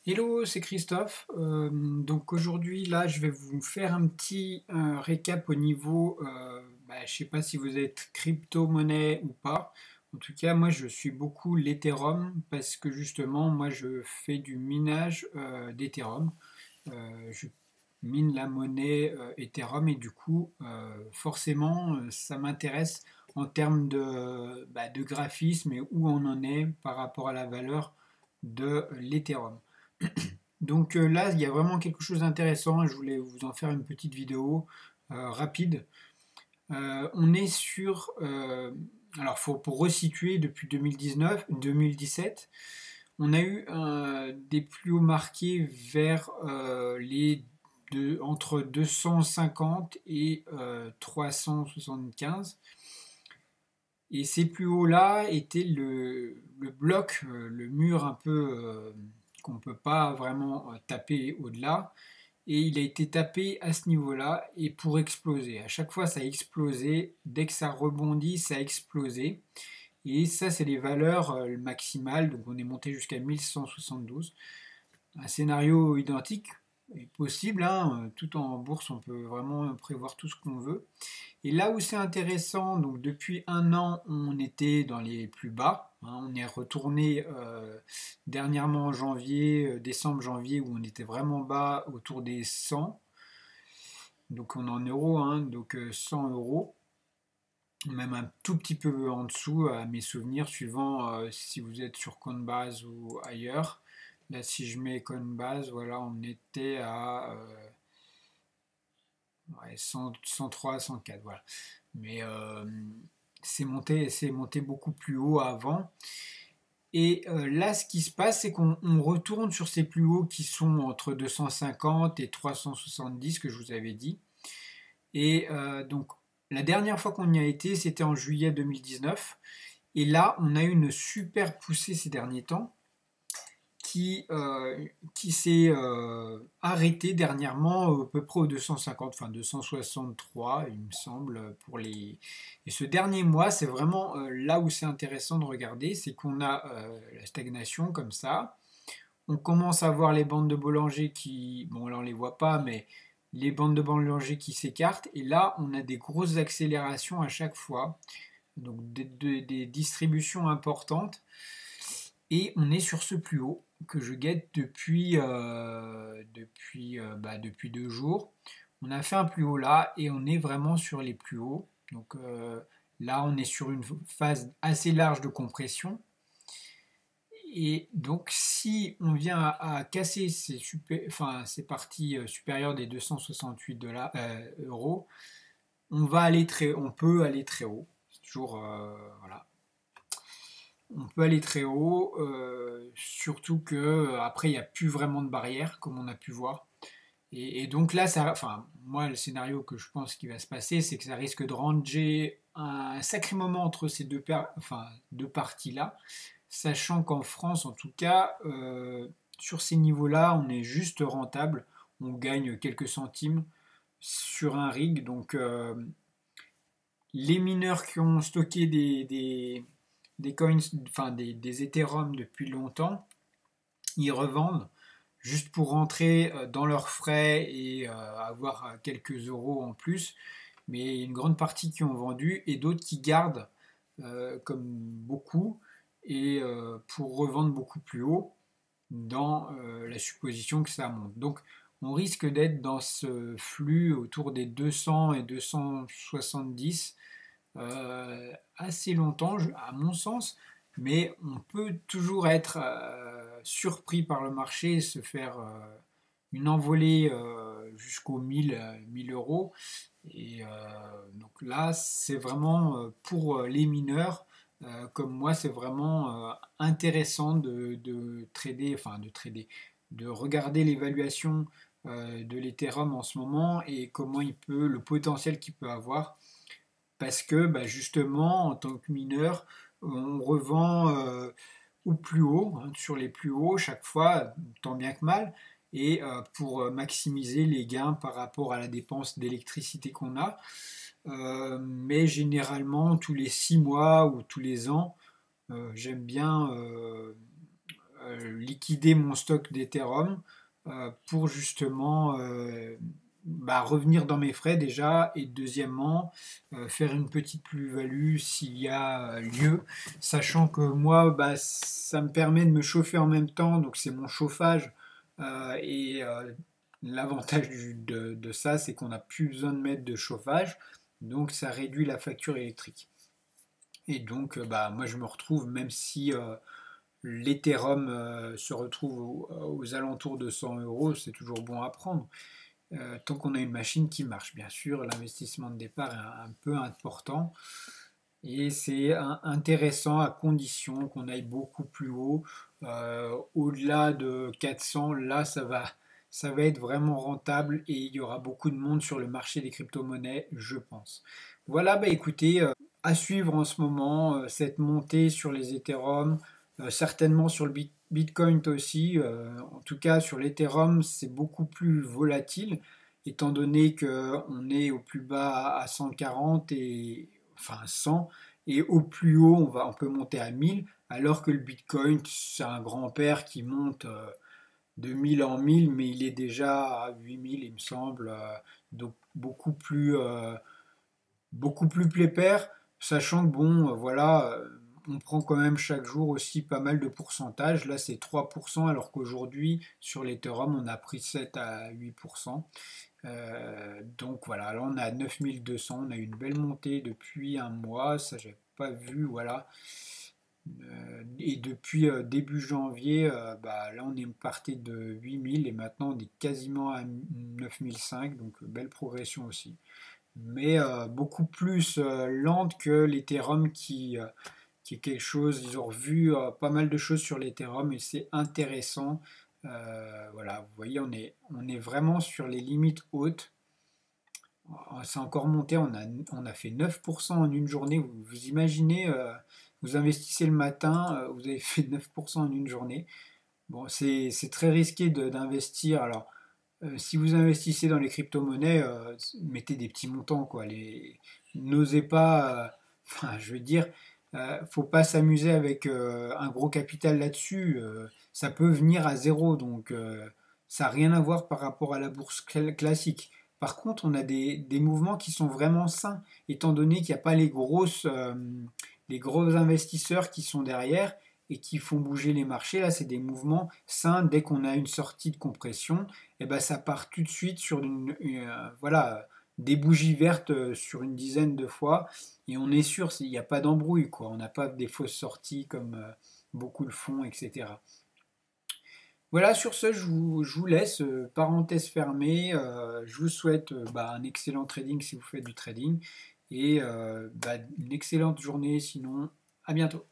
Hello, c'est Christophe. Donc aujourd'hui, là, je vais vous faire un petit récap au niveau, je sais pas si vous êtes crypto-monnaie ou pas. En tout cas, moi, je suis beaucoup l'Ethereum parce que justement, moi, je fais du minage d'Ethereum. Je mine la monnaie Ethereum et du coup, forcément, ça m'intéresse en termes de graphisme et où on en est par rapport à la valeur de l'Ethereum. Donc là, il y a vraiment quelque chose d'intéressant et je voulais vous en faire une petite vidéo rapide. On est sur... pour resituer, depuis 2019, 2017, on a eu des plus hauts marqués vers entre 250 et 375. Et ces plus hauts-là étaient le bloc, le mur un peu qu'on ne peut pas vraiment taper au-delà. Et il a été tapé à ce niveau-là et pour exploser. À chaque fois, ça a explosé. Dès que ça rebondit, ça a explosé. Et ça, c'est les valeurs maximales. Donc on est monté jusqu'à 1172. Un scénario identique est possible, hein. Tout en bourse, on peut vraiment prévoir tout ce qu'on veut. Et là où c'est intéressant, donc depuis un an, on était dans les plus bas, hein. On est retourné dernièrement en janvier, décembre-janvier, où on était vraiment bas autour des 100. Donc on est en euros, hein, donc 100 euros, même un tout petit peu en dessous à mes souvenirs, suivant si vous êtes sur Coinbase ou ailleurs. Là, si je mets Coinbase, voilà, on était à ouais, 100, 103, 104, voilà. Mais c'est monté beaucoup plus haut avant. Et là, ce qui se passe, c'est qu'on retourne sur ces plus hauts qui sont entre 250 et 370 que je vous avais dit. Et donc, la dernière fois qu'on y a été, c'était en juillet 2019. Et là, on a eu une super poussée ces derniers temps qui s'est arrêté dernièrement à peu près aux 250, enfin 263, il me semble, pour les... Et ce dernier mois, c'est vraiment là où c'est intéressant de regarder, c'est qu'on a la stagnation comme ça. On commence à voir les bandes de Bollinger qui... Bon, là, on les voit pas, mais les bandes de Bollinger qui s'écartent. Et là, on a des grosses accélérations à chaque fois. Donc, des distributions importantes. Et on est sur ce plus haut que je guette depuis 2 jours. On a fait un plus haut là et on est vraiment sur les plus hauts. Donc là, on est sur une phase assez large de compression. Et donc, si on vient à casser ces parties supérieures des 268 euros, on peut aller très haut. C'est toujours, voilà, on peut aller très haut, surtout que après il n'y a plus vraiment de barrière, comme on a pu voir. Et donc là, enfin, moi, le scénario que je pense qui va se passer, c'est que ça risque de ranger un sacré moment entre ces deux parties-là, sachant qu'en France, en tout cas, sur ces niveaux-là, on est juste rentable, on gagne quelques centimes sur un rig. Donc, les mineurs qui ont stocké des coins, enfin des Ethereum depuis longtemps, ils revendent juste pour rentrer dans leurs frais et avoir quelques euros en plus. Mais une grande partie qui ont vendu et d'autres qui gardent comme beaucoup et pour revendre beaucoup plus haut dans la supposition que ça monte. Donc on risque d'être dans ce flux autour des 200 et 270 assez longtemps, à mon sens, mais on peut toujours être surpris par le marché et se faire une envolée jusqu'aux 1000 euros. Et donc là, c'est vraiment pour les mineurs. Comme moi, c'est vraiment intéressant de trader, de regarder l'évaluation de l'Ethereum en ce moment et comment le potentiel qu'il peut avoir parce que justement, en tant que mineur, on revend au plus haut, hein, sur les plus hauts chaque fois, tant bien que mal, et pour maximiser les gains par rapport à la dépense d'électricité qu'on a. Mais généralement, tous les 6 mois ou tous les ans, j'aime bien liquider mon stock d'Ethereum pour justement revenir dans mes frais déjà, et deuxièmement faire une petite plus-value s'il y a lieu, sachant que moi ça me permet de me chauffer en même temps, donc c'est mon chauffage et l'avantage de ça, c'est qu'on n'a plus besoin de mettre de chauffage, donc ça réduit la facture électrique. Et donc moi je me retrouve, même si l'Ethereum se retrouve aux alentours de 100 euros, c'est toujours bon à prendre. Tant qu'on a une machine qui marche, bien sûr, l'investissement de départ est un peu important et c'est intéressant à condition qu'on aille beaucoup plus haut. Au-delà de 400, là, ça va être vraiment rentable et il y aura beaucoup de monde sur le marché des crypto-monnaies, je pense. Voilà, écoutez, à suivre en ce moment, cette montée sur les Ethereum, certainement sur le Bitcoin aussi. En tout cas, sur l'Ethereum, c'est beaucoup plus volatile, étant donné qu'on est au plus bas à 140 et enfin 100, et au plus haut, on peut monter à 1000, alors que le Bitcoin, c'est un grand-père qui monte de 1000 en 1000, mais il est déjà à 8000, il me semble, donc beaucoup plus pépère, sachant que bon, voilà, on prend quand même chaque jour aussi pas mal de pourcentages. Là, c'est 3%, alors qu'aujourd'hui, sur l'Ethereum, on a pris 7 à 8%. Donc voilà, là on est à 9200, on a eu une belle montée depuis un mois, ça j'avais pas vu, voilà. Et depuis début janvier, là on est parti de 8000 et maintenant on est quasiment à 9005, donc belle progression aussi. Mais beaucoup plus lente que l'Ethereum qui est quelque chose, ils ont revu pas mal de choses sur l'Ethereum et c'est intéressant. Voilà, vous voyez, on est vraiment sur les limites hautes. C'est encore monté, on a fait 9% en une journée. Vous imaginez, vous investissez le matin, vous avez fait 9% en une journée. Bon, c'est très risqué d'investir. Alors, si vous investissez dans les crypto-monnaies, mettez des petits montants, quoi. N'osez pas, enfin, je veux dire, faut pas s'amuser avec un gros capital là-dessus. Ça peut venir à zéro, donc ça n'a rien à voir par rapport à la bourse classique. Par contre, on a des mouvements qui sont vraiment sains, étant donné qu'il n'y a pas les gros investisseurs qui sont derrière et qui font bouger les marchés. Là, c'est des mouvements sains. Dès qu'on a une sortie de compression, et ça part tout de suite sur voilà, des bougies vertes sur une dizaine de fois. Et on est sûr, il n'y a pas d'embrouille, quoi. On n'a pas des fausses sorties comme beaucoup le font, etc. Voilà, sur ce, je vous laisse, parenthèse fermée. Je vous souhaite un excellent trading si vous faites du trading et une excellente journée sinon. À bientôt.